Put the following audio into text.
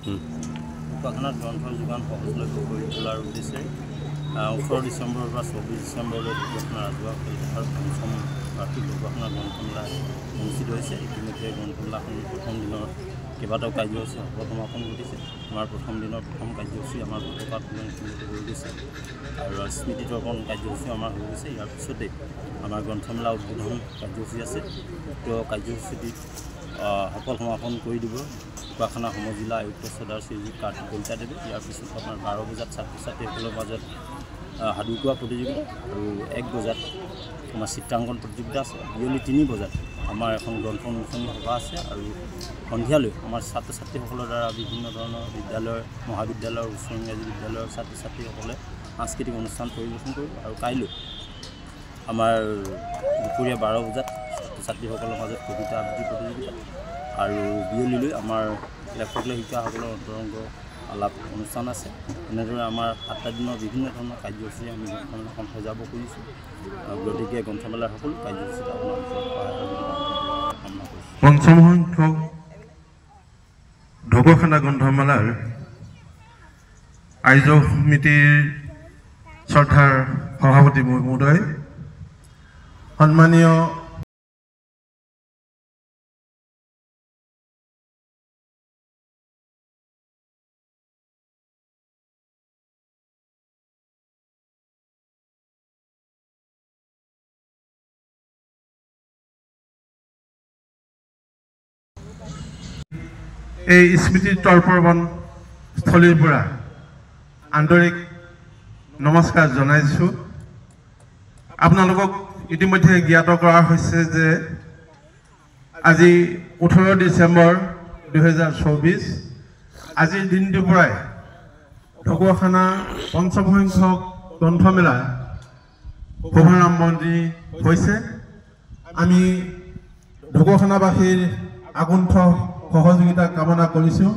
ঢকুৱাখানাত গ্ৰন্থৰ যোগান সহজলভ্য কৰি তোলাৰ উদ্দেশ্যে 18 ডিচেম্বৰৰ পৰা 24 ডিচেম্বৰলৈ ঢকুৱাখানা ৰাজহুৱা খেলপথাৰত পঞ্চম বাৰ্ষিক ঢকুৱাখানা গ্ৰন্থমেলা অনুষ্ঠিত হৈছে। ইতিমধ্যে গ্ৰন্থমেলাখন প্ৰথম দিনৰ কেইবাটাও কাৰ্যসূচী সফল সমাপন ঘটিছে। আমাৰ প্ৰথম দিনৰ প্ৰথম কাৰ্যসূচী আমাৰ পতাকা উত্তোলন হৈ গৈছে আৰু স্মৃতি তৰ্পণ কাৰ্যসূচী আমাৰ হৈ গৈছে। ইয়াৰ পিছতে আমাৰ গ্ৰন্থমেলা উদ্বোধন কাৰ্যসূচী আছে। উক্ত কাৰ্যসূচীটি সফল সমাপন কৰি দিব ঢকুৱাখানা সমজিলা আয়ুক্ত চৰ্দাৰ শ্ৰীযুত কাৰ্তিক কলিতাদেৱে। ইয়াৰ পিছত আপোনাৰ 12 বজাত ছাত্ৰ ছাত্ৰীসকলৰ মাজত সাধু কোৱা প্ৰতিযোগিতা আৰু 1 বজাত আমাৰ চিত্ৰাংকন প্ৰতিযোগিতা আছে। বিয়লি 3 বজাত আমাৰ এখন গ্ৰন্থ উন্মোচনী সভা আছে আৰু সন্ধিয়ালৈ আমাৰ ছাত্ৰ ছাত্ৰীসকলৰ দ্বাৰা বিভিন্ন ধৰণৰ বিদ্যালয় মহাবিদ্যালয়ৰ উচ্চ ইংৰাজী বিদ্যালয়ৰ ছাত্ৰ ছাত্ৰীসকলে সাংস্কৃতিক অনুষ্ঠান পৰিৱেশন কৰিব। আৰু কাইলৈ আমাৰ দুপৰীয়া 12 বজাত ছাত্ৰ ছাত্ৰীসকলৰ মাজত কবিতা আবৃত্তি প্ৰতিযোগিতা আৰু বিয়লিলৈ আমাৰ লেখক লেখিকাসকলৰ অন্তৰংগ আলাপ অনুষ্ঠান আছে। এনেদৰে আমাৰ 7টা দিনৰ বিভিন্ন ধৰণৰ কাৰ্যসূচী আমি গ্ৰন্থমেলাখন সজাব খুজিছোঁ। গতিকে গ্ৰন্থমেলাৰ সকলো কাৰ্যসূচীত আপোনালোকৰ কামনা কৰিছোঁ। পঞ্চম সংখ্যক ঢকুৱাখানা গ্ৰন্থমেলাৰ আয়োজক সমিতিৰ শ্ৰদ্ধাৰ সভাপতি মহোদয়, সন্মানীয় এই স্মৃতি তৰ্পণ স্থলীৰ পৰা আন্তৰিক নমস্কাৰ জনাইছোঁ। আপোনালোকক ইতিমধ্যে জ্ঞাত কৰা হৈছে যে আজি 18 ডিচেম্বৰ 2024 আজিৰ দিনটোৰ পৰাই ঢকুৱাখানা পঞ্চম সংখ্যক গ্ৰন্থমেলা শুভাৰম্ভণি হৈছে। আমি ঢকুৱাখানাবাসীৰ আগন্তুক সহযোগিতা কামনা কৰিছোঁ।